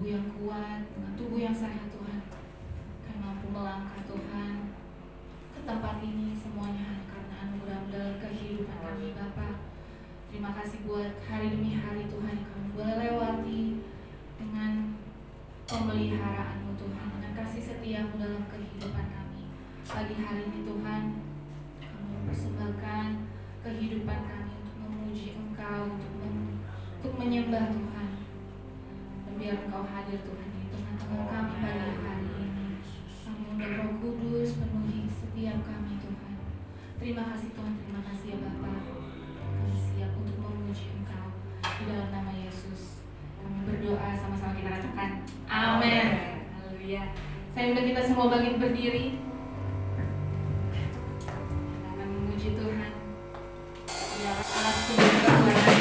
tubuh yang kuat, dengan tubuh yang sehat Tuhan. Kami mampu melangkah Tuhan ke tempat ini semuanya hanya karena anugerah dalam kehidupan kami Bapa. Terima kasih buat hari demi hari Tuhan yang kami boleh lewati dengan pemeliharaan-Mu Tuhan, dengan kasih setia-Mu dalam kehidupan kami. Pagi hari ini Tuhan, kami mempersembahkan kehidupan kami untuk memuji Engkau, untuk menyembah Tuhan. Dan biar Engkau hadir Tuhan di tengah-tengah kami pada hari ini. Kami undang Roh Kudus penuhi setiap kami Tuhan. Terima kasih Tuhan, terima kasih ya Bapa. Kami siap untuk memuji Engkau di dalam nama Yesus. Kami berdoa, sama-sama kita katakan amin. Haleluya. Saya undang kita semua bangkit berdiri. Kita akan memuji Tuhan. Dia alat sumber kekuatan.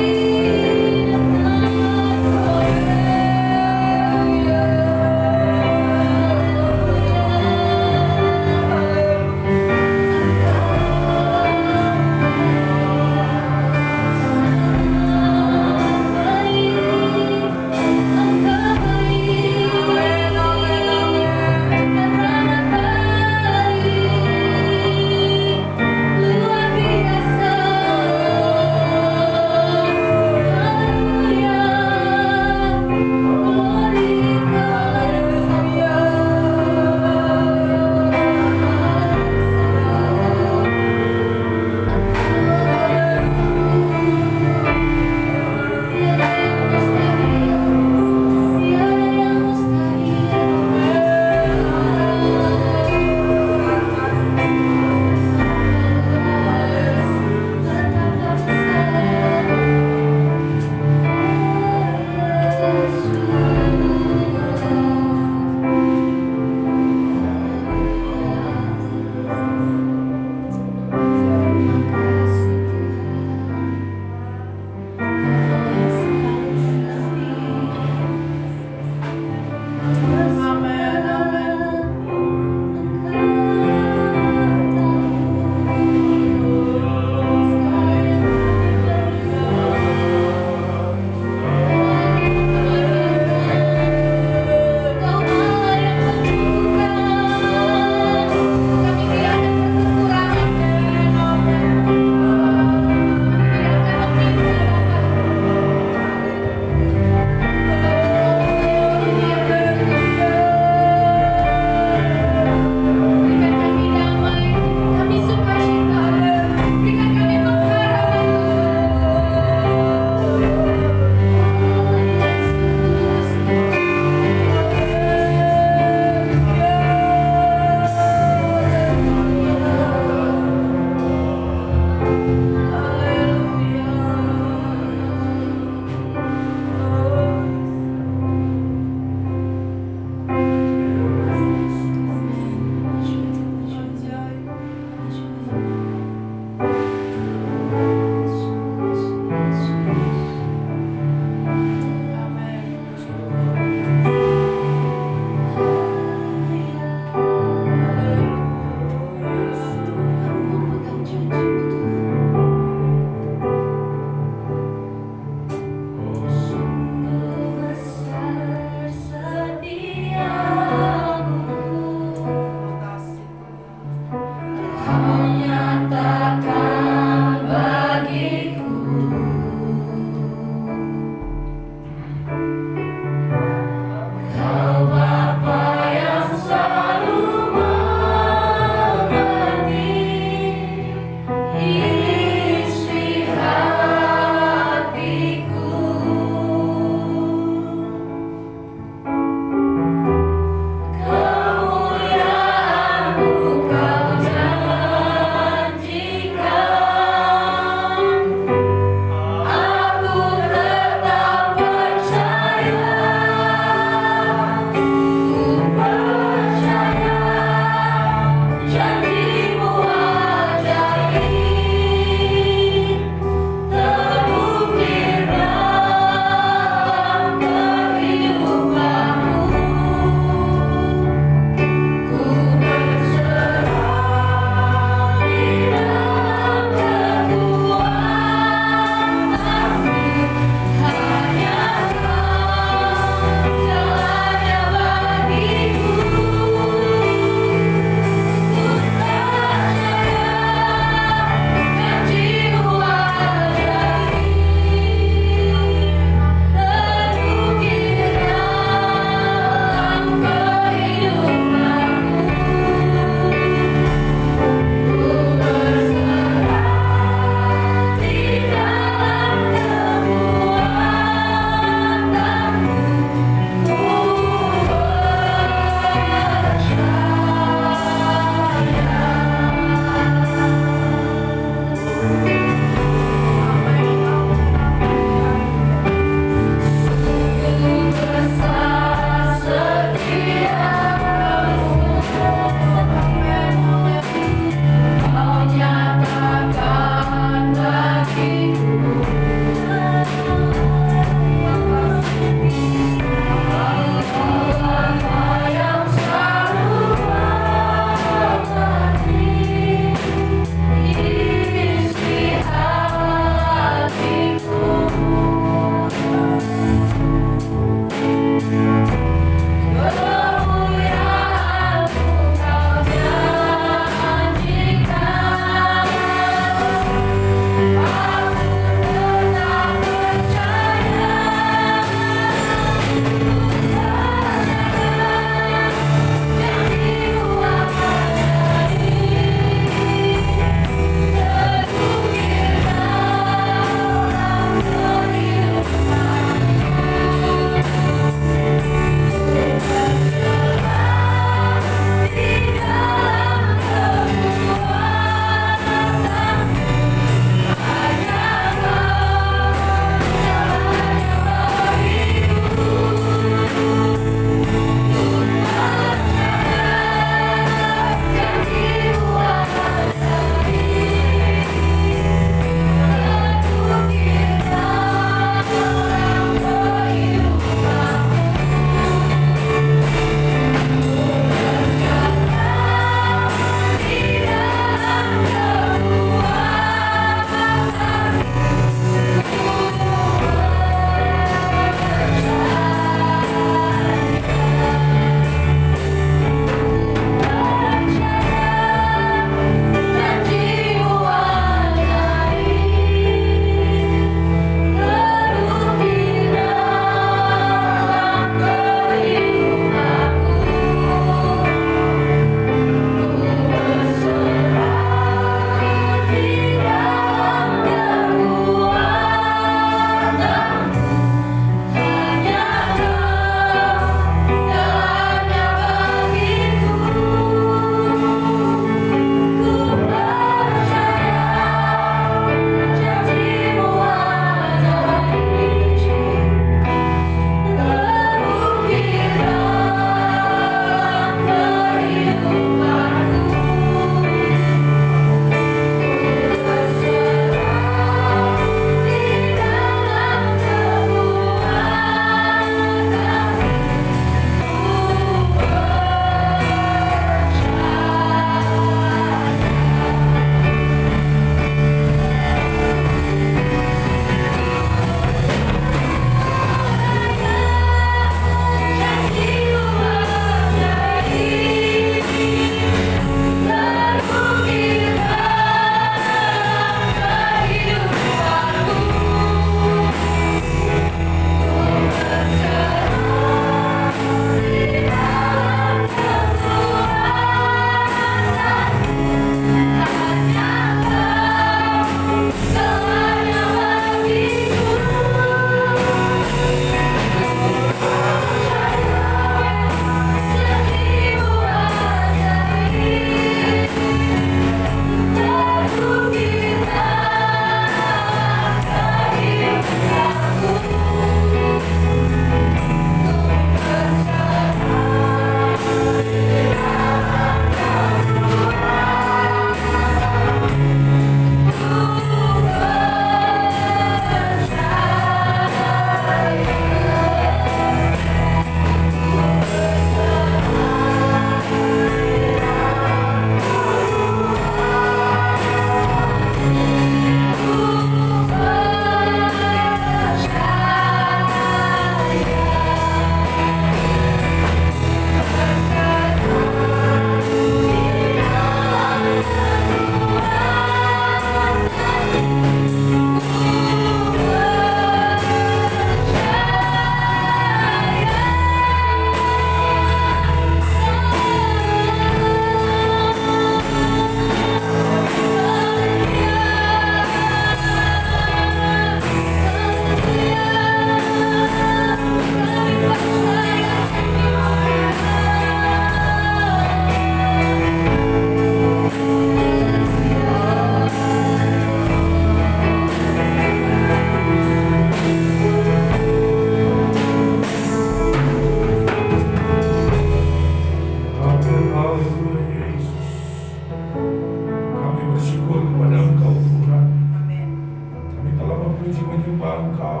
menyembah Engkau.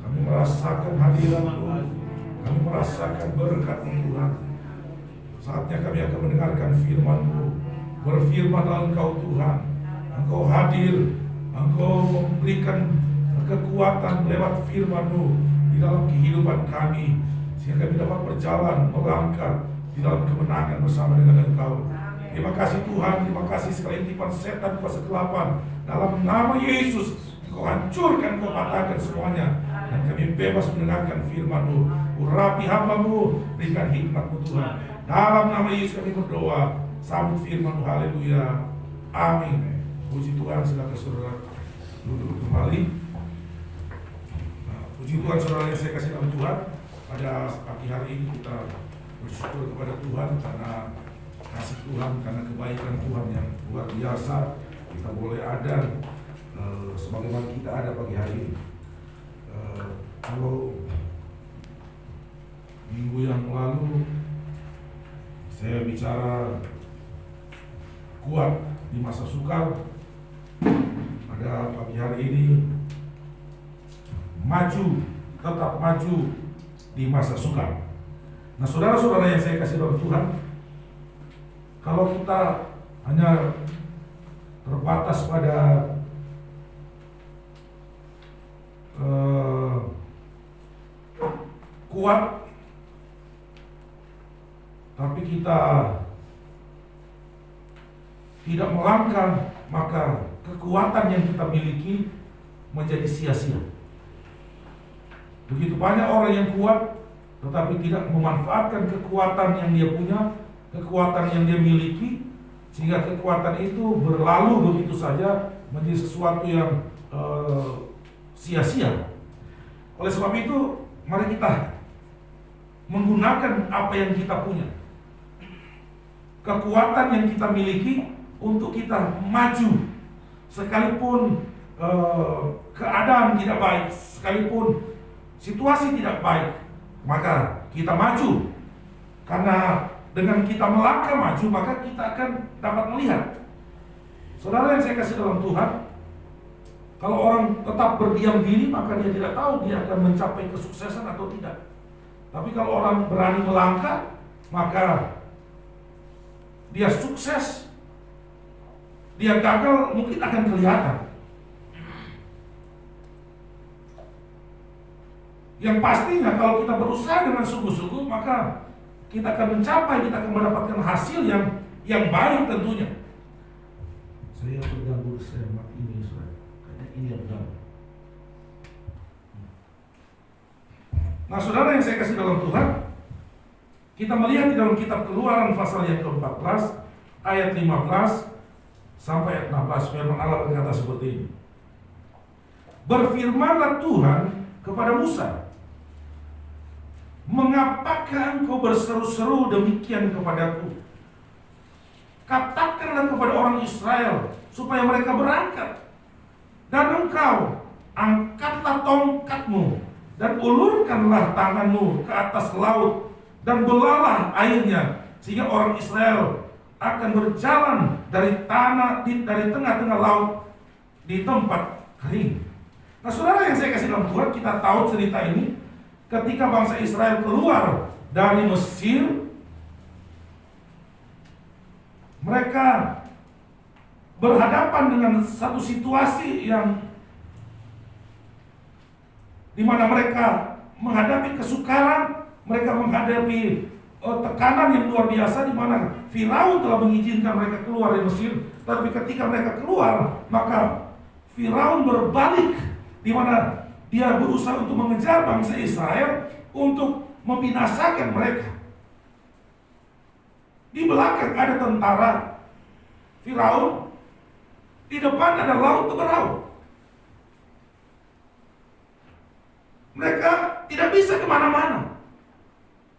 Kami merasakan hadirat-Mu. Kami merasakan berkat-Mu Tuhan. Saatnya kami akan mendengarkan firman-Mu. Berfirmanlah Engkau Tuhan. Engkau hadir. Engkau memberikan kekuatan lewat firman-Mu di dalam kehidupan kami, sehingga kami dapat berjalan, melangkah di dalam kemenangan bersama dengan Engkau. Terima kasih Tuhan, terima kasih sekali intipan setan kuasa kegelapan. Dalam nama Yesus, Engkau hancurkan, Engkau patahkan semuanya. Dan kami bebas mendengarkan firman-Mu. Urapi hamba-Mu, berikan hikmat-Mu Tuhan. Dalam nama Yesus kami berdoa. Sambut firman-Mu, haleluya. Amin. Puji Tuhan, silakan saudara duduk kembali. Puji Tuhan saudara yang saya kasih dalam Tuhan. Pada pagi hari ini kita bersyukur kepada Tuhan karena kasih Tuhan, karena kebaikan Tuhan yang luar biasa. Kita boleh ada sebagaimana kita ada pagi hari ini. Kalau minggu yang lalu saya bicara kuat di masa sukar, pada pagi hari ini maju, tetap maju di masa sukar. Nah saudara-saudara yang saya kasih dalam Tuhan, kalau kita hanya terbatas pada kuat, tapi kita tidak melangkah, maka kekuatan yang kita miliki menjadi sia-sia. Begitu banyak orang yang kuat tetapi tidak memanfaatkan kekuatan yang dia punya, kekuatan yang dia miliki, sehingga kekuatan itu berlalu begitu saja menjadi sesuatu yang sia-sia. Oleh sebab itu, mari kita menggunakan apa yang kita punya, kekuatan yang kita miliki untuk kita maju. Sekalipun keadaan tidak baik, sekalipun situasi tidak baik, maka kita maju. Karena dengan kita melangkah maju, maka kita akan dapat melihat. Saudara yang saya kasih dalam Tuhan, kalau orang tetap berdiam diri, maka dia tidak tahu dia akan mencapai kesuksesan atau tidak. Tapi kalau orang berani melangkah, maka dia sukses. Dia gagal mungkin akan kelihatan. Yang pastinya kalau kita berusaha dengan sungguh-sungguh, maka kita akan mencapai, kita akan mendapatkan hasil yang baik tentunya. Saya terganggu semak ini, saudara. Kayaknya ini yang terganggu. Nah, saudara yang saya kasih dalam Tuhan, kita melihat di dalam kitab Keluaran pasal yang ke-14 ayat 15 sampai ayat 16, firman Allah berkata seperti ini. Berfirmanlah Tuhan kepada Musa, mengapakah engkau berseru-seru demikian kepadaku? Katakanlah kepada orang Israel supaya mereka berangkat. Dan engkau angkatlah tongkatmu dan ulurkanlah tanganmu ke atas laut dan belalah airnya, sehingga orang Israel akan berjalan dari tengah-tengah laut di tempat kering. Nah saudara yang saya kasih dalam Tuhan, kita tahu cerita ini. Ketika bangsa Israel keluar dari Mesir, mereka berhadapan dengan satu situasi yang di mana mereka menghadapi kesukaran, mereka menghadapi tekanan yang luar biasa, di mana Firaun telah mengizinkan mereka keluar dari Mesir. Tapi ketika mereka keluar, maka Firaun berbalik, di mana dia berusaha untuk mengejar bangsa Israel untuk membinasakan mereka. Di belakang ada tentara Firaun, di depan ada laut terberaung. Mereka tidak bisa kemana-mana.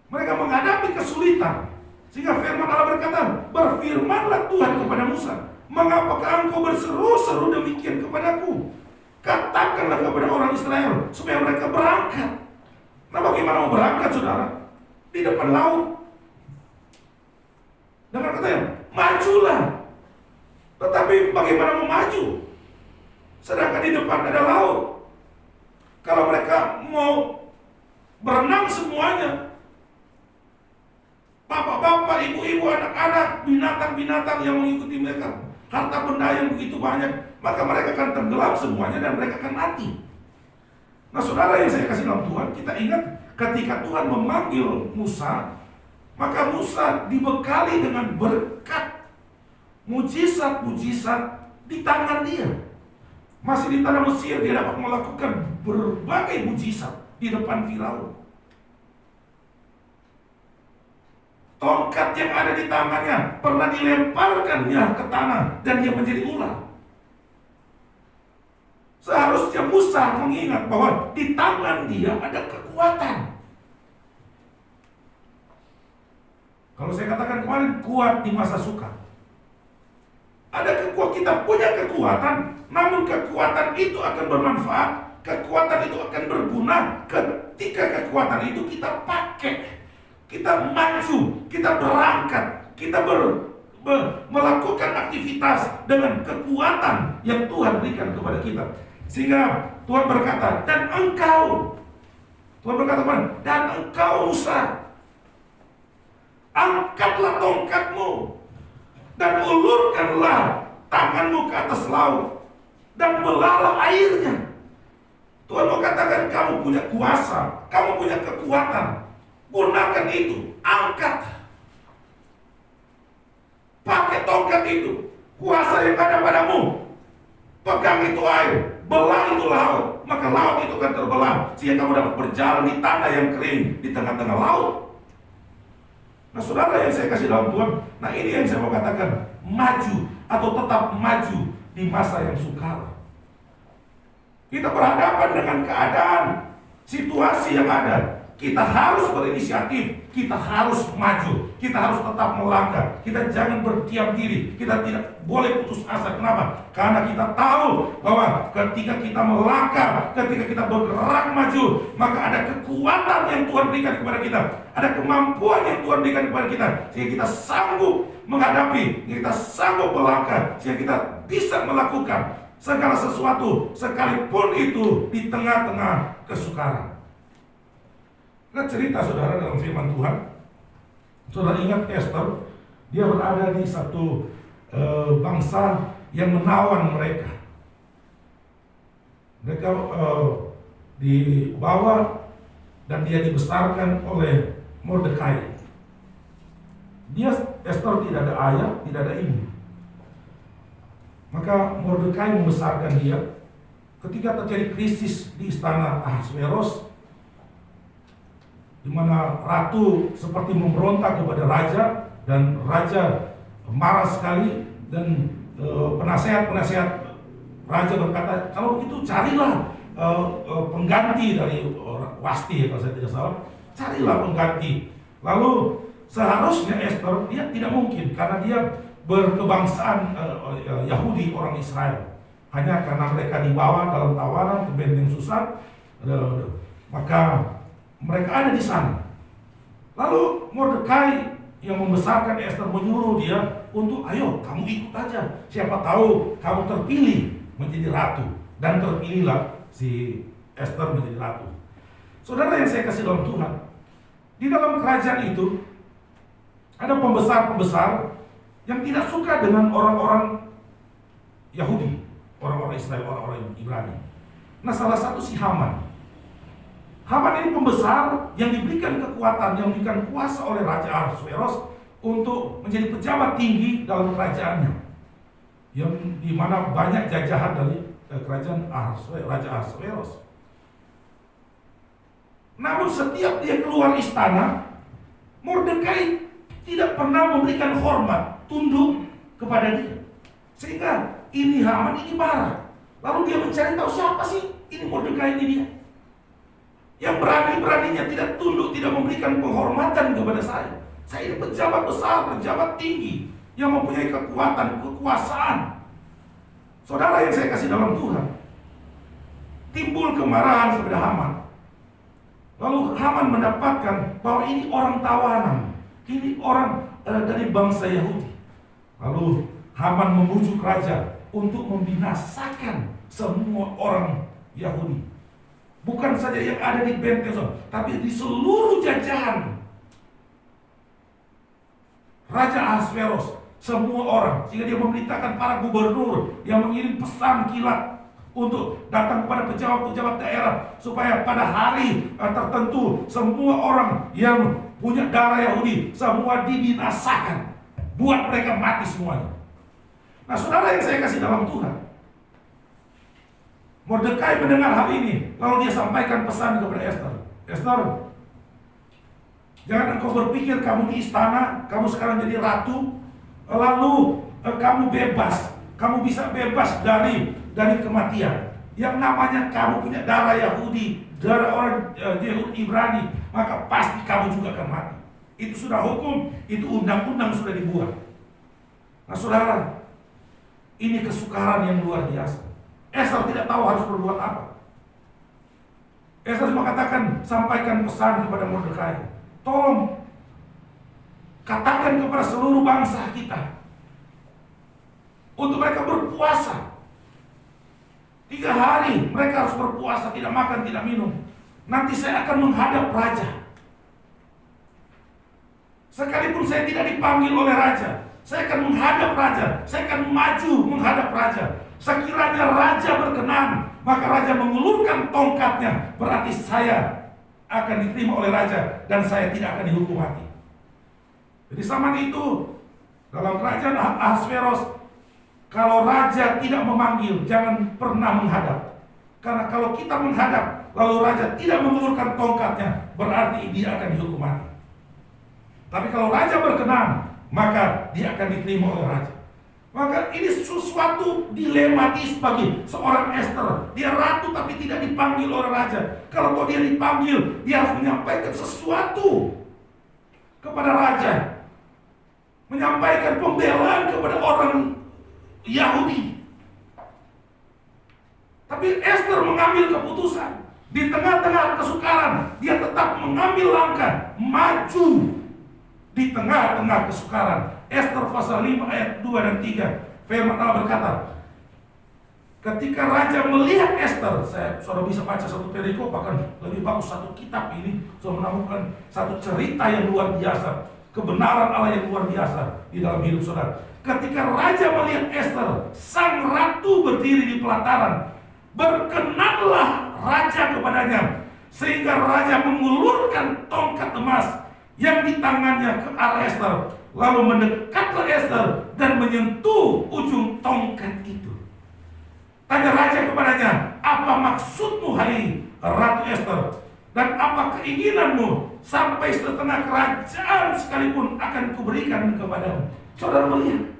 Mereka menghadapi kesulitan. Sehingga firman Allah berkata, berfirmanlah Tuhan kepada Musa, mengapakah engkau berseru-seru demikian kepadaku? Katakanlah kepada orang Israel supaya mereka berangkat. Nah bagaimana mau berangkat saudara? Di depan laut. Dengan katanya, majulah. Tetapi bagaimana mau maju? Sedangkan di depan ada laut. ibu-ibu, anak-anak, binatang-binatang yang mengikuti mereka, harta benda yang begitu banyak, maka mereka akan tenggelam semuanya dan mereka akan mati. Nah saudara yang saya kasih dalam Tuhan, kita ingat ketika Tuhan memanggil Musa, maka Musa dibekali dengan berkat mujizat-mujizat di tangan dia. Masih di tanah Mesir dia dapat melakukan berbagai mujizat di depan Firaun. Tongkat yang ada di tangannya pernah dilemparkannya ke tanah dan dia menjadi ular. Seharusnya Musa mengingat bahwa di tangan dia ada kekuatan. Kalau saya katakan kemarin, kuat di masa sukar. Ada kekuatan, kita punya kekuatan, namun kekuatan itu akan bermanfaat, kekuatan itu akan berguna ketika kekuatan itu kita pakai. Kita maju, kita berangkat, kita melakukan aktivitas dengan kekuatan yang Tuhan berikan kepada kita. Sehingga Tuhan berkata, dan engkau, Tuhan berkata, dan engkau Musa, angkatlah tongkatmu dan ulurkanlah tanganmu ke atas laut dan belalah airnya. Tuhan mau katakan, kamu punya kuasa, kamu punya kekuatan. Gunakan itu, angkat. Pakai tongkat itu, kuasa yang ada padamu. Pegang itu air, belah itu laut, maka laut itu akan terbelah sehingga kamu dapat berjalan di tanah yang kering di tengah-tengah laut. Nah saudara yang saya kasih dalam Tuhan, nah ini yang saya mau katakan, maju atau tetap maju di masa yang sukar. Kita berhadapan dengan keadaan, situasi yang ada. Kita harus berinisiatif, kita harus maju, kita harus tetap melangkah. Kita jangan berdiam diri, kita tidak boleh putus asa. Kenapa? Karena kita tahu bahwa ketika kita melangkah, ketika kita bergerak maju, maka ada kekuatan yang Tuhan berikan kepada kita, ada kemampuan yang Tuhan berikan kepada kita, sehingga kita sanggup menghadapi, kita sanggup melangkah, sehingga kita bisa melakukan segala sesuatu, sekalipun itu di tengah-tengah kesukaran. Nah cerita saudara dalam firman Tuhan, saudara ingat Esther, dia berada di satu bangsa yang menawan mereka. Mereka dibawa dan dia dibesarkan oleh Mordekai. Dia Esther tidak ada ayah, tidak ada ibu. Maka Mordekai membesarkan dia. Ketika terjadi krisis di istana Ahasveros, di mana ratu seperti memberontak kepada raja dan raja marah sekali, dan penasehat raja berkata, kalau begitu carilah pengganti dari Wasti, kalau saya tidak salah, carilah pengganti. Lalu seharusnya Esther dia tidak mungkin karena dia berkebangsaan Yahudi, orang Israel. Hanya karena mereka dibawa dalam tawanan ke benteng Susan, maka mereka ada di sana. Lalu Mordekai yang membesarkan Esther menyuruh dia untuk, ayo kamu ikut aja, siapa tahu kamu terpilih menjadi ratu. Dan terpilihlah si Esther menjadi ratu. Saudara yang saya kasih dalam Tuhan, di dalam kerajaan itu ada pembesar-pembesar yang tidak suka dengan orang-orang Yahudi, orang-orang Israel, orang-orang Ibrani. Nah salah satu si Haman. Haman ini pembesar yang diberikan kekuatan, yang diberikan kuasa oleh Raja Ahasveros untuk menjadi pejabat tinggi dalam kerajaannya, yang dimana banyak jajahan dari kerajaan Raja Ahasveros. Namun setiap dia keluar istana, Mordekai tidak pernah memberikan hormat, tunduk kepada dia. Sehingga ini Haman ini marah. Lalu dia mencari tahu siapa sih ini Mordekai ini dia, yang berani-beraninya tidak tunduk, tidak memberikan penghormatan kepada saya. Saya ini pejabat besar, pejabat tinggi, yang mempunyai kekuatan, kekuasaan. Saudara yang saya kasih dalam Tuhan, timbul kemarahan kepada Haman. Lalu Haman mendapatkan bahwa ini orang tawanan, ini orang dari bangsa Yahudi. Lalu Haman membujuk raja untuk membinasakan semua orang Yahudi. Bukan saja yang ada di benteng, tapi di seluruh jajahan. Raja Ahasveros semua orang, sehingga dia memerintahkan para gubernur yang mengirim pesan kilat untuk datang kepada pejabat-pejabat daerah supaya pada hari tertentu semua orang yang punya darah Yahudi semua dibinasakan, buat mereka mati semuanya. Nah, saudara yang saya kasih dalam Tuhan, Mordekai mendengar hal ini, lalu dia sampaikan pesan kepada Esther. Esther, jangan engkau berpikir kamu di istana, kamu sekarang jadi ratu, lalu kamu bebas, kamu bisa bebas dari kematian. Yang namanya kamu punya darah Yahudi, darah orang Yahudi Ibrani, maka pasti kamu juga akan mati. Itu sudah hukum, itu undang-undang sudah dibuat. Nah, saudara, ini kesukaran yang luar biasa. Esther tidak tahu harus berbuat apa. Esther mengatakan, sampaikan pesan kepada Mordekai, tolong katakan kepada seluruh bangsa kita untuk mereka berpuasa 3 hari. Mereka harus berpuasa, tidak makan, tidak minum. Nanti saya akan menghadap raja. Sekalipun saya tidak dipanggil oleh raja, saya akan menghadap raja, saya akan maju menghadap raja. Sekiranya raja berkenan, maka raja mengulurkan tongkatnya, berarti saya akan diterima oleh raja dan saya tidak akan dihukum mati. Jadi zaman itu dalam kerajaan Ahasveros, kalau raja tidak memanggil, jangan pernah menghadap. Karena kalau kita menghadap, lalu raja tidak mengulurkan tongkatnya, berarti dia akan dihukum mati. Tapi kalau raja berkenan, maka dia akan diterima oleh raja. Maka ini sesuatu dilematis bagi seorang Esther. Dia ratu tapi tidak dipanggil oleh raja. Kalau dia dipanggil, dia harus menyampaikan sesuatu kepada raja, menyampaikan pembelaan kepada orang Yahudi. Tapi Esther mengambil keputusan. Di tengah-tengah kesukaran, dia tetap mengambil langkah maju. Di tengah-tengah kesukaran, Esther pasal 5 ayat 2 dan 3, firman Allah berkata, ketika raja melihat Esther, saudara bisa baca satu perikop, bahkan lebih bagus satu kitab ini, saudara menemukan satu cerita yang luar biasa, kebenaran Allah yang luar biasa di dalam hidup saudara. Ketika raja melihat Esther, sang ratu berdiri di pelataran, berkenanlah raja kepadanya, sehingga raja mengulurkan tongkat emas yang di tangannya ke arah Esther, lalu mendekatlah Esther dan menyentuh ujung tongkat itu. Tanya raja kepadanya, apa maksudmu hai Ratu Esther, dan apa keinginanmu, sampai setengah kerajaan sekalipun akan kuberikan kepadamu. Saudara melihat,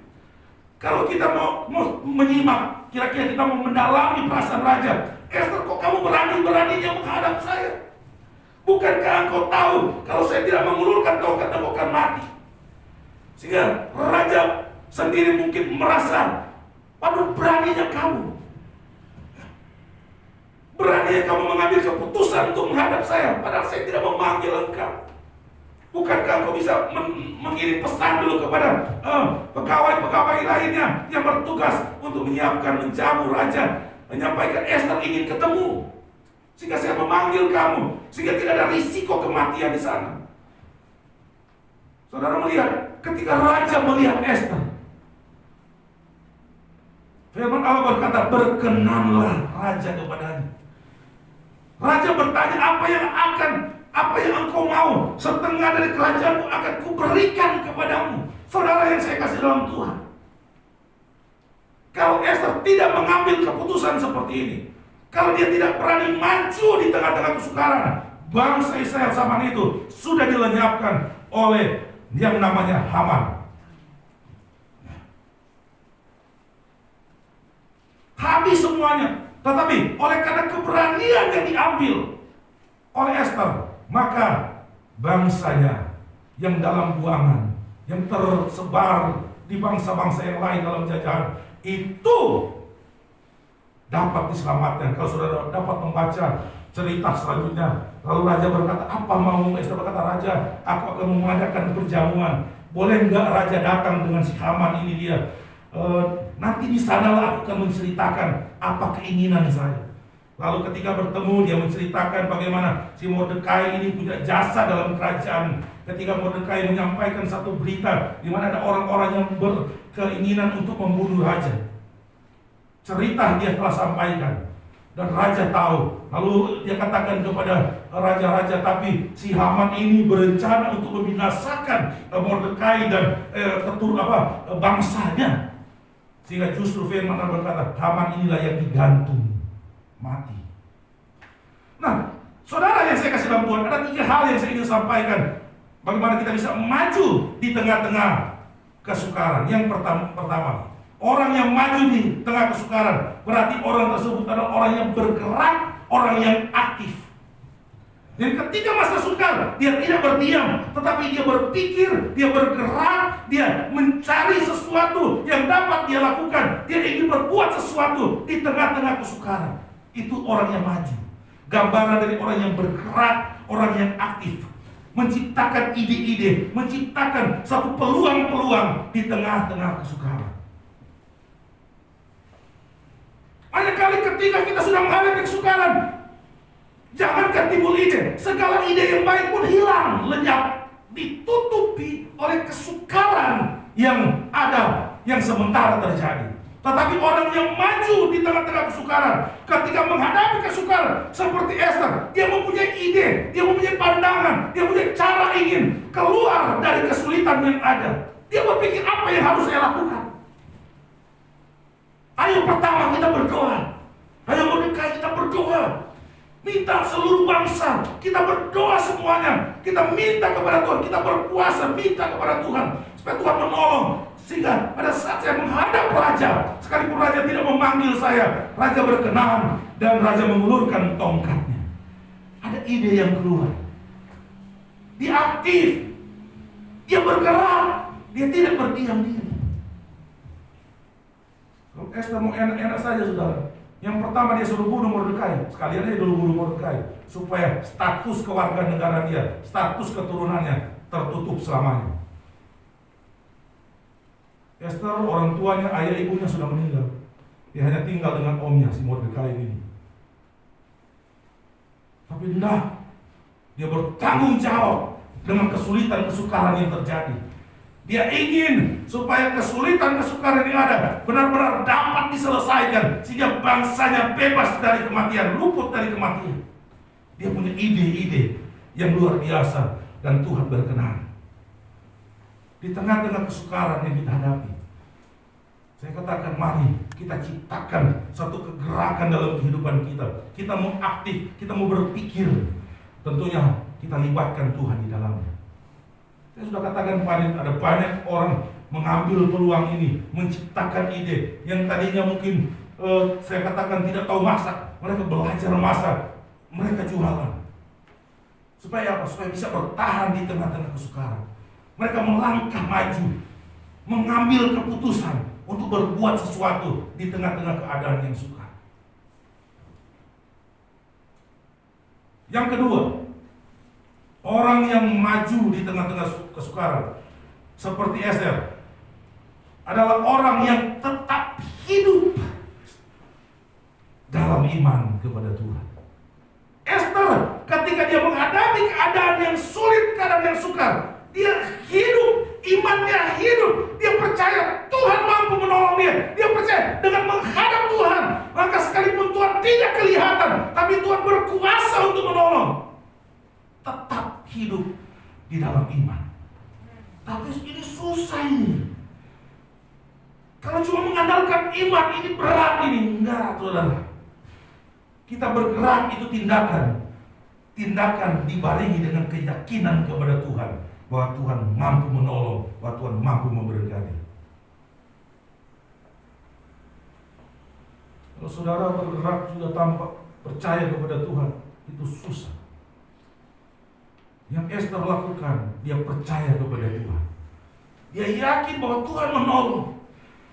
kalau kita mau menyimak, kira-kira kita mau mendalami perasaan raja, Esther, kok kamu berani-beraninya menghadap saya? Bukankah engkau tahu kalau saya tidak mengulurkan tongkat engkau akan mati? Sehingga raja sendiri mungkin merasa, waduh, beraninya kamu. Beraninya kamu mengambil keputusan untuk menghadap saya, padahal saya tidak memanggil engkau. Bukankah engkau bisa mengirim pesan dulu kepada pegawai-pegawai lainnya yang bertugas untuk menyiapkan, menjamu raja, menyampaikan Esther ingin ketemu, sehingga saya memanggil kamu, sehingga tidak ada risiko kematian di sana. Saudara melihat, ketika raja melihat Esther, firman Allah berkata, berkenanlah raja kepadanya. Raja bertanya, apa yang engkau mau? Setengah dari kerajaanmu akan kuberikan kepadamu. Saudara yang saya kasih dalam Tuhan, kalau Esther tidak mengambil keputusan seperti ini, kalau dia tidak berani maju di tengah-tengah kesukaran, bangsa Israel zaman itu sudah dilenyapkan oleh yang namanya Haman. Habis semuanya. Tetapi oleh karena keberanian yang diambil oleh Esther, maka bangsanya yang dalam buangan, yang tersebar di bangsa-bangsa yang lain dalam jajahan, itu dapat diselamatkan. Kalau saudara dapat membaca cerita selanjutnya, lalu raja berkata, apa mau? Esther berkata, raja, aku akan mengadakan perjamuan. Boleh enggak raja datang dengan si Haman ini dia? Nanti di sanalah aku akan menceritakan apa keinginan saya. Lalu ketika bertemu, dia menceritakan bagaimana si Mordekai ini punya jasa dalam kerajaan ketika Mordekai menyampaikan satu berita di mana ada orang-orang yang berkeinginan untuk membunuh raja. Cerita dia telah sampaikan dan raja tahu. Lalu dia katakan kepada raja-raja, tapi si Haman ini berencana untuk membinasakan Mordekai dan bangsanya. Sehingga justru firman Allah berkata, Haman inilah yang digantung mati. Nah, saudara yang saya kasih dalam Tuhan, ada 3 hal yang saya ingin sampaikan. Bagaimana kita bisa maju di tengah-tengah kesukaran. Yang pertama, orang yang maju di tengah kesukaran berarti orang tersebut adalah orang yang bergerak, orang yang aktif. Dan ketika masa sukar, dia tidak berdiam, tetapi dia berpikir, dia bergerak, dia mencari sesuatu yang dapat dia lakukan. Dia ingin berbuat sesuatu di tengah-tengah kesukaran. Itu orang yang maju. Gambaran dari orang yang bergerak, orang yang aktif, menciptakan ide-ide, menciptakan satu peluang-peluang di tengah-tengah kesukaran. Banyak kali ketika kita sudah menghadapi kesukaran, jangankan timbul ide, segala ide yang baik pun hilang, lenyap, ditutupi oleh kesukaran yang ada, yang sementara terjadi. Tetapi orang yang maju di tengah-tengah kesukaran, ketika menghadapi kesukaran seperti Esther, dia mempunyai ide, dia mempunyai pandangan, dia mempunyai cara ingin keluar dari kesulitan yang ada. Dia berpikir, apa yang harus saya lakukan? Ayo pertama kita berdoa. Ayo Mordekai, kita berdoa. Minta seluruh bangsa, kita berdoa semuanya. Kita minta kepada Tuhan, kita berpuasa, minta kepada Tuhan supaya Tuhan menolong. Sehingga pada saat saya menghadap raja, sekalipun raja tidak memanggil saya, raja berkenan dan raja mengulurkan tongkatnya. Ada ide yang keluar. Dia aktif, dia bergerak, dia tidak berdiam diri. Kalau Esther mau enak-enak saja, saudara. Yang pertama dia suruh bunuh Mordekai. Sekalian aja dulu bunuh Mordekai, supaya status kewarganegaraan dia, status keturunannya tertutup selamanya. Esther, orang tuanya, ayah ibunya sudah meninggal. Dia hanya tinggal dengan omnya, si Mordekai ini. Tapi enggak, dia bertanggung jawab dengan kesulitan kesukaran yang terjadi. Dia ingin supaya kesulitan kesukaran yang ada benar-benar dapat diselesaikan, sehingga bangsanya bebas dari kematian, luput dari kematian. Dia punya ide-ide yang luar biasa dan Tuhan berkenan. Di tengah-tengah kesukaran yang kita hadapi, saya katakan, mari kita ciptakan satu kegerakan dalam kehidupan kita. Kita mau aktif, kita mau berpikir. Tentunya kita libatkan Tuhan di dalamnya. Saya sudah katakan kemarin, ada banyak orang mengambil peluang ini, menciptakan ide yang tadinya mungkin saya katakan tidak tahu masak. Mereka belajar masak, mereka jualan. Supaya apa? Supaya bisa bertahan di tengah-tengah kesukaran. Mereka melangkah maju, mengambil keputusan untuk berbuat sesuatu di tengah-tengah keadaan yang sukar. Yang kedua, orang yang maju di tengah-tengah kesukaran seperti Esther adalah orang yang tetap hidup dalam iman kepada Tuhan. Esther ketika dia menghadapi keadaan yang sulit, keadaan yang sukar, dia hidup, imannya hidup. Dia percaya Tuhan mampu menolong dia. Dia percaya dengan menghadap Tuhan, maka sekalipun Tuhan tidak kelihatan, tapi Tuhan berkuasa untuk menolong. Tetap hidup di dalam iman. Tapi ini susah ini. Kalau cuma mengandalkan iman, ini berat ini. Enggak, saudara. Kita bergerak itu tindakan. Tindakan dibarengi dengan keyakinan kepada Tuhan, bahwa Tuhan mampu menolong, bahwa Tuhan mampu memberkati. Kalau saudara bergerak sudah tanpa percaya kepada Tuhan, itu susah. Yang Esther lakukan, dia percaya kepada Tuhan. Dia yakin bahwa Tuhan menolong.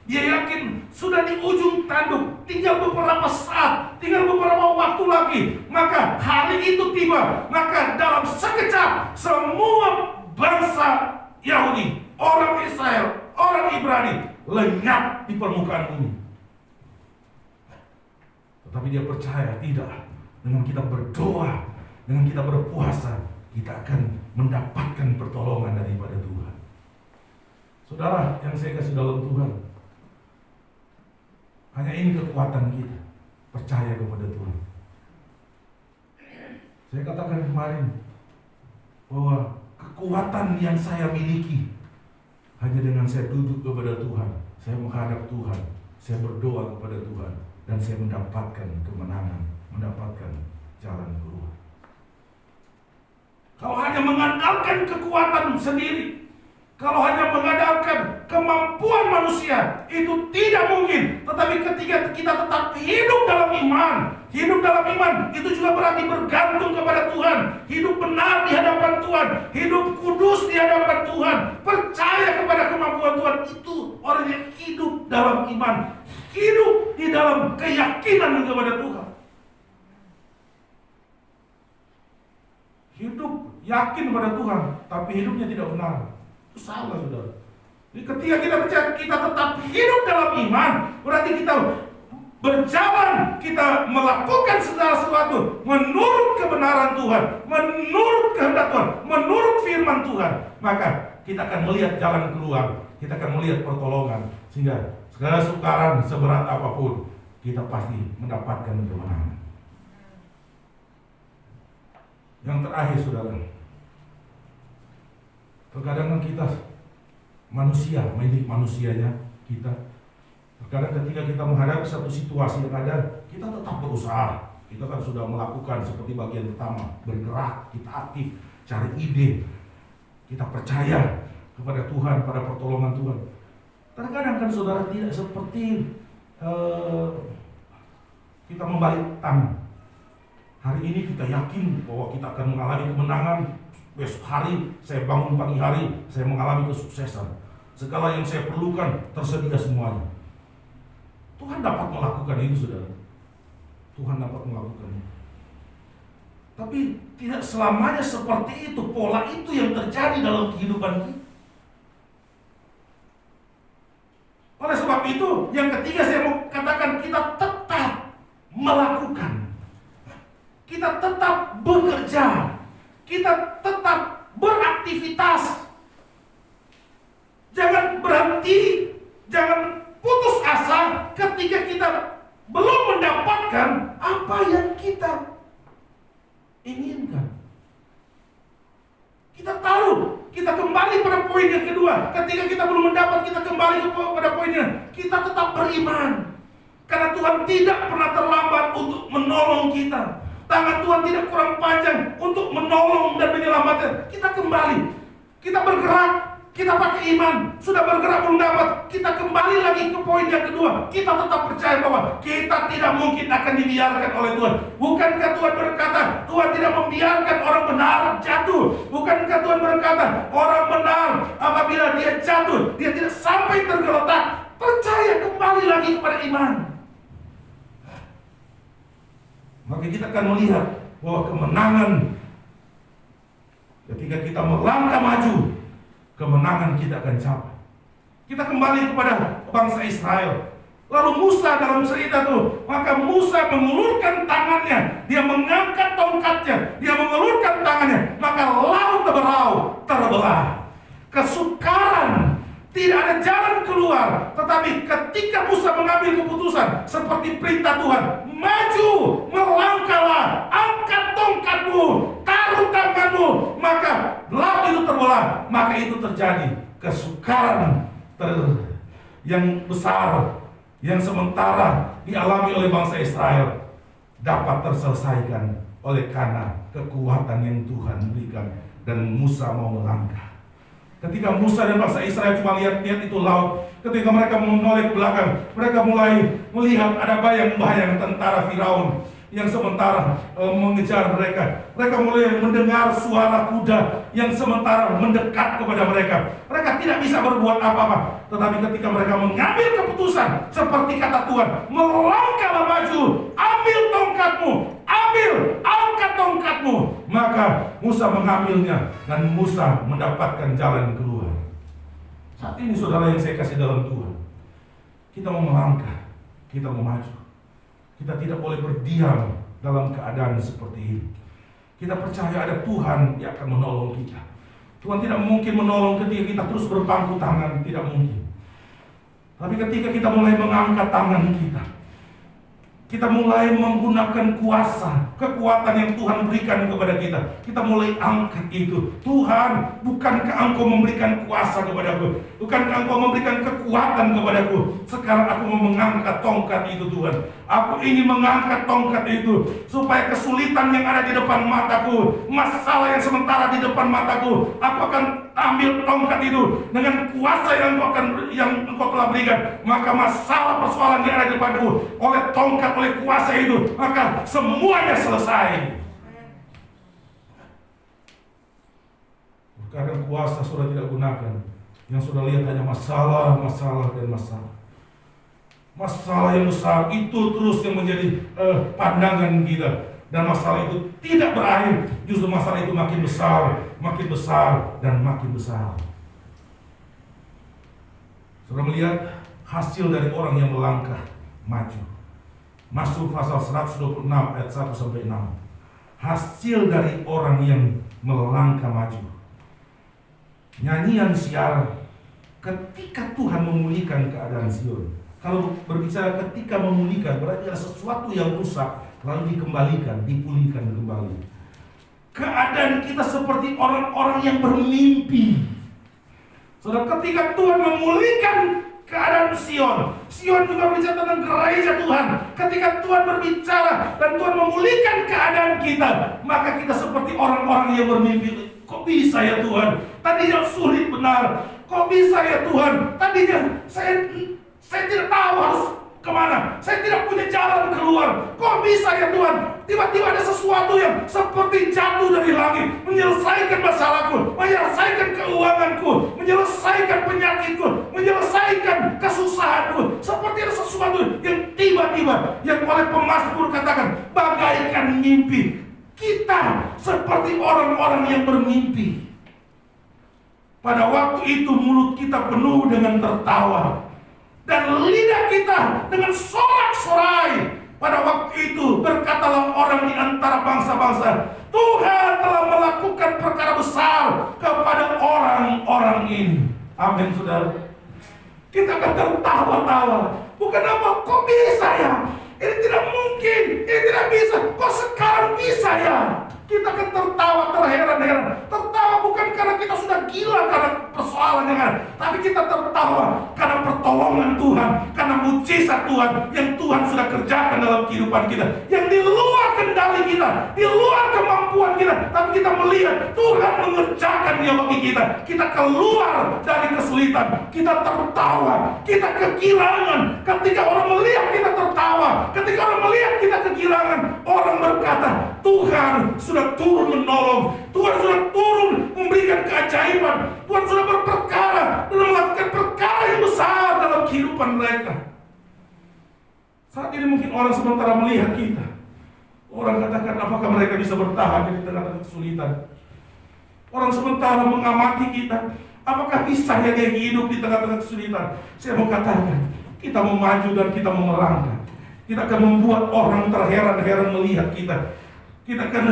Dia yakin sudah di ujung tanduk, tinggal beberapa saat, tinggal beberapa waktu lagi, maka hari itu tiba. Maka dalam sekejap semua bangsa Yahudi, orang Israel, orang Ibrani lenyap di permukaan bumi. Tetapi dia percaya tidak. Dengan kita berdoa, dengan kita berpuasa, kita akan mendapatkan pertolongan daripada Tuhan. Saudara yang saya kasih dalam Tuhan, hanya ini kekuatan kita, percaya kepada Tuhan. Saya katakan kemarin bahwa kekuatan yang saya miliki hanya dengan saya duduk kepada Tuhan, saya menghadap Tuhan, saya berdoa kepada Tuhan, dan saya mendapatkan kemenangan, mendapatkan jalan keluar. Kalau hanya mengandalkan kekuatan sendiri, kalau hanya mengandalkan kemampuan manusia, itu tidak mungkin. Tetapi ketika kita tetap hidup dalam iman itu juga berarti bergantung kepada Tuhan, hidup benar di hadapan Tuhan, hidup kudus di hadapan Tuhan, percaya kepada kemampuan Tuhan. Itu orang yang hidup dalam iman, hidup di dalam keyakinan kepada Tuhan. Hidup yakin kepada Tuhan, tapi hidupnya tidak benar, itu salah, saudara. Jadi ketika kita percaya, kita tetap hidup dalam iman, berarti kita berjalan, kita melakukan segala sesuatu menurut kebenaran Tuhan, menurut kehendak Tuhan, menurut firman Tuhan, maka kita akan melihat jalan keluar, kita akan melihat pertolongan, sehingga segala sukaran seberat apapun kita pasti mendapatkan kemenangan. Yang terakhir, saudara, terkadang kita manusia, milik manusianya kita, terkadang ketika kita menghadapi satu situasi yang ada, kita tetap berusaha. Kita kan sudah melakukan seperti bagian pertama, bergerak, kita aktif, cari ide, kita percaya kepada Tuhan, pada pertolongan Tuhan. Terkadang kan saudara tidak seperti kita membalik tangan. Hari ini kita yakin bahwa kita akan mengalami kemenangan. Besok hari saya bangun pagi hari, saya mengalami kesuksesan. Segala yang saya perlukan tersedia semuanya. Tuhan dapat melakukan itu, saudara. Tuhan dapat melakukan itu. Tapi tidak selamanya seperti itu. Pola itu yang terjadi dalam kehidupan kita. Oleh sebab itu, yang ketiga saya mau katakan, kita tetap melakukan. Kita tetap bekerja, kita tetap beraktivitas. Jangan berhenti, jangan putus asa ketika kita belum mendapatkan apa yang kita inginkan. Kita tahu, kita kembali pada poin yang kedua. Ketika kita belum mendapat, kita kembali pada poinnya. Kita tetap beriman, karena Tuhan tidak pernah terlambat untuk menolong kita. Tangan Tuhan tidak kurang panjang untuk menolong dan menyelamatkan. Kita kembali, kita bergerak, kita pakai iman. Sudah bergerak belum dapat, kita kembali lagi ke poin yang kedua. Kita tetap percaya bahwa kita tidak mungkin akan dibiarkan oleh Tuhan. Bukankah Tuhan berkata, Tuhan tidak membiarkan orang benar jatuh? Bukankah Tuhan berkata, orang benar apabila dia jatuh, dia tidak sampai tergeletak? Percaya, kembali lagi kepada iman. Maka kita akan melihat bahwa kemenangan ketika kita melangkah maju, kemenangan kita akan capai. Kita kembali kepada bangsa Israel. Lalu Musa dalam cerita itu, maka Musa mengulurkan tangannya, dia mengangkat tongkatnya, dia mengulurkan tangannya, maka laut terbelah. Kesukaran, tidak ada jalan keluar. Tetapi ketika Musa mengambil keputusan seperti perintah Tuhan, maju, melangkahlah, angkat tongkatmu, taruh tanganmu, maka laut itu terbelah. Maka itu terjadi kesukaran yang besar, yang sementara dialami oleh bangsa Israel, dapat terselesaikan oleh karena kekuatan yang Tuhan berikan. Dan Musa mau melangkah. Ketika Musa dan bangsa Israel cuma lihat itu laut, ketika mereka menoleh ke belakang, mereka mulai melihat ada bayang-bayang tentara Firaun yang sementara mengejar mereka. Mereka mulai mendengar suara kuda yang sementara mendekat kepada mereka. Mereka tidak bisa berbuat apa-apa. Tetapi ketika mereka mengambil keputusan seperti kata Tuhan, melangkahlah maju, ambil tongkatmu, angkat tongkatmu. Maka Musa mengambilnya dan Musa mendapatkan jalan keluar. Saat ini saudara yang saya kasih dalam Tuhan, kita mau melangkah, kita mau maju. Kita tidak boleh berdiam dalam keadaan seperti ini. Kita percaya ada Tuhan yang akan menolong kita. Tuhan tidak mungkin menolong ketika kita terus berpangku tangan, tidak mungkin. Tapi ketika kita mulai mengangkat tangan kita mulai menggunakan kuasa, kekuatan yang Tuhan berikan kepada kita. Kita mulai angkat itu. Tuhan, bukankah Engkau memberikan kuasa kepadaku? Bukankah Engkau memberikan kekuatan kepadaku? Sekarang aku mau mengangkat tongkat itu, Tuhan. Aku ingin mengangkat tongkat itu supaya kesulitan yang ada di depan mataku, masalah yang sementara di depan mataku, aku akan ambil tongkat itu dengan kuasa yang Engkau telah berikan. Maka masalah persoalan yang ada di depanku oleh tongkat, oleh kuasa itu, maka semuanya selesai. Kadang kuasa sudah tidak gunakan. Yang sudah lihat hanya masalah dan masalah. Masalah yang besar itu terus yang menjadi pandangan kita. Dan masalah itu tidak berakhir. Justru masalah itu makin besar, dan makin besar. Saudara melihat hasil dari orang yang melangkah maju. Masuk pasal 126 ayat 1-6. Hasil dari orang yang melangkah maju. Nyanyian siar ketika Tuhan memulihkan keadaan Sion. Kalau berbicara ketika memulihkan, berarti ada sesuatu yang rusak lalu dikembalikan, dipulihkan kembali. Keadaan kita seperti orang-orang yang bermimpi. Saudara, ketika Tuhan memulihkan keadaan Sion juga berbicara tentang gereja Tuhan. Ketika Tuhan berbicara dan Tuhan memulihkan keadaan kita, maka kita seperti orang-orang yang bermimpi. Kok bisa ya Tuhan? Tadinya sulit benar. Kok bisa ya Tuhan? Tadinya saya tidak tahu harus kemana. Saya tidak punya jalan keluar. Kok bisa ya Tuhan? Tiba-tiba ada sesuatu yang seperti jatuh dari langit, menyelesaikan masalahku, menyelesaikan keuanganku, menyelesaikan penyakitku, menyelesaikan kesusahanku. Seperti ada sesuatu yang tiba-tiba, yang oleh pemazmur katakan, bagaikan mimpi. Kita seperti orang-orang yang bermimpi. Pada waktu itu mulut kita penuh dengan tertawa, dan lidah kita dengan sorak-sorai. Pada waktu itu berkatalah orang di antara bangsa-bangsa, Tuhan telah melakukan perkara besar kepada orang-orang ini. Amin, saudara. Kita akan tertawa-tawa. Bukan apa, kok bisa ya? Ini tidak mungkin, ini tidak bisa. Kok sekarang bisa ya? Kita akan tertawa, terheran-heran. Tertawa bukan karena kita sudah gila karena persoalan yang ada, tapi kita tertawa karena pertolongan Tuhan, karena mujizat Tuhan yang Tuhan sudah kerjakan dalam kehidupan kita, yang di luar kendali kita, di luar kemampuan kita, tapi kita melihat Tuhan mengerjakannya bagi kita. Kita keluar dari kesulitan, kita tertawa, kita kegirangan. Ketika orang melihat kita tertawa, ketika orang melihat kita kegirangan, orang berkata, Tuhan sudah turun menolong, Tuhan sudah turun memberikan keajaiban, Tuhan sudah berperkara dan melakukan perkara yang besar dalam kehidupan mereka. Saat ini mungkin orang sementara melihat kita, orang katakan, apakah mereka bisa bertahan di tengah-tengah kesulitan? Orang sementara mengamati kita, apakah bisa ya dia hidup di tengah-tengah kesulitan? Saya mau katakan, kita mau maju dan kita mau melangkah. Kita akan membuat orang terheran-heran melihat kita. Kita akan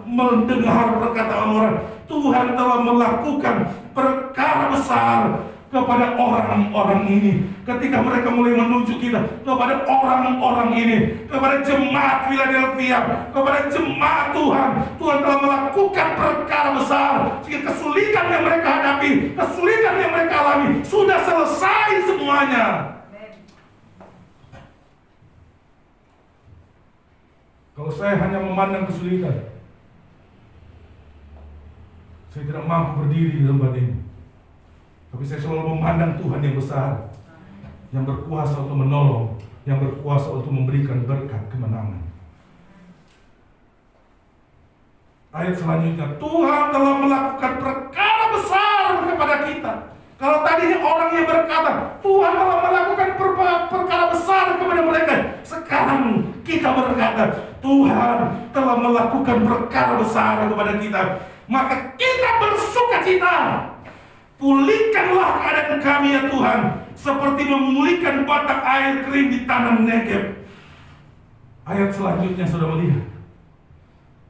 mendengar perkataan orang, Tuhan telah melakukan perkara besar kepada orang-orang ini. Ketika mereka mulai menunjuk kita kepada orang-orang ini, kepada jemaat Philadelphia, kepada jemaat Tuhan, Tuhan telah melakukan perkara besar sehingga kesulitan yang mereka hadapi, kesulitan yang mereka alami sudah selesai semuanya. Kalau saya hanya memandang kesulitan, saya tidak mampu berdiri di tempat ini. Tapi saya selalu memandang Tuhan yang besar, yang berkuasa untuk menolong, yang berkuasa untuk memberikan berkat kemenangan. Ayat selanjutnya, Tuhan telah melakukan perkara besar kepada kita. Kalau tadinya orang yang berkata, Tuhan telah melakukan perkara besar kepada mereka, sekarang kita berkata, Tuhan telah melakukan perkara besar kepada kita, maka kita bersukacita. Pulihkanlah keadaan kami ya Tuhan, seperti memulihkan batang air kering di tanah Negeb. Ayat selanjutnya sudah melihat,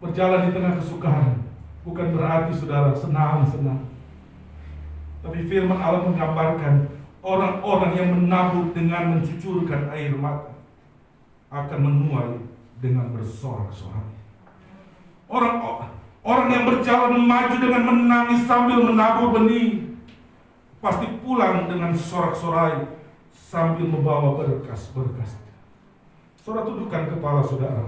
Berjalan di tengah kesukaran bukan berarti saudara senang-senang. Tapi firman Allah menggambarkan orang-orang yang menabur dengan mencucurkan air mata akan menuai dengan bersorak-sorai. Orang yang berjalan maju dengan menangis sambil menabur benih pasti pulang dengan sorak-sorai sambil membawa berkas-berkas. Saudara, tundukkan kepala saudara.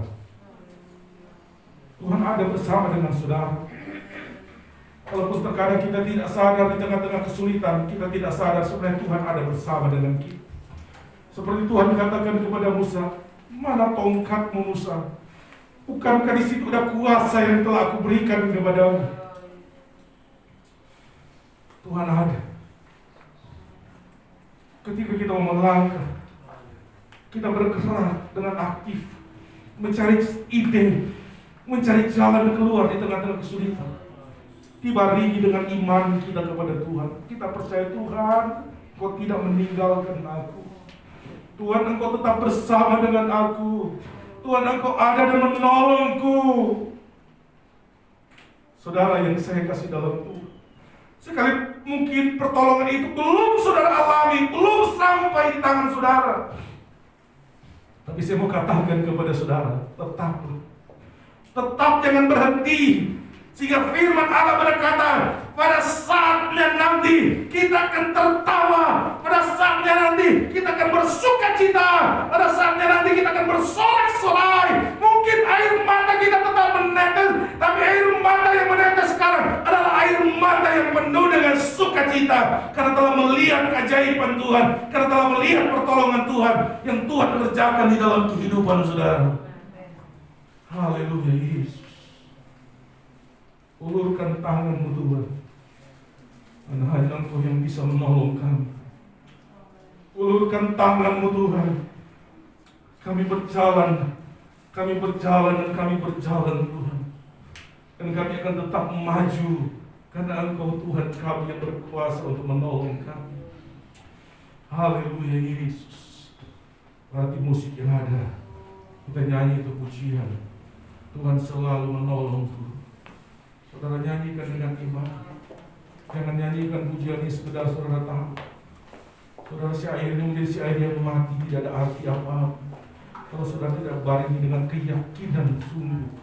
Tuhan ada bersama dengan saudara. Walaupun terkadang kita tidak sadar di tengah-tengah kesulitan, kita tidak sadar sebenarnya Tuhan ada bersama dengan kita. Seperti Tuhan katakan kepada Musa, mana tongkatmu Musa? Bukankah di situ ada kuasa yang telah aku berikan kepadamu? Tuhan ada. Ketika kita mau melangkah, kita bergerak dengan aktif, mencari ide, mencari jalan keluar di tengah-tengah kesulitan. Dibarengi dengan iman kita kepada Tuhan. Kita percaya Tuhan, Engkau tidak meninggalkan aku. Tuhan, Engkau tetap bersama dengan aku. Tuhan, Engkau ada dan menolongku. Saudara yang saya kasih dalam Tuhan, sekali mungkin pertolongan itu belum saudara alami, belum sampai di tangan saudara, tapi saya mau katakan kepada saudara, tetap jangan berhenti. Sehingga firman Allah berkata, pada saatnya nanti kita akan tertawa, pada saatnya nanti kita akan bersuka cita, pada saatnya nanti kita akan bersorak-sorai. Mungkin air mata kita tetap menetes, tapi air mata yang menetes sekarang adalah air mata yang penuh dengan sukacita, karena telah melihat keajaiban Tuhan, karena telah melihat pertolongan Tuhan yang Tuhan kerjakan di dalam kehidupan saudara. Haleluya Yesus. Ulurkan tanganmu Tuhan, dan hanya Engkau yang bisa menolong kami. Ulurkan tanganmu Tuhan. Kami berjalan dan kami berjalan Tuhan. Dan kami akan tetap maju, karena Engkau Tuhan kami yang berkuasa untuk menolong kami. Haleluya Yesus. Berarti musik yang ada, kita nyanyi itu pujian. Tuhan selalu menolongku. Saudara nyanyikan dengan iman. Jangan nyanyikan pujian ini sekedar saudara tahu. Saudara, syair ini menjadi syair yang mati, tidak ada arti apa-apa kalau saudara tidak barengi dengan keyakinan sungguh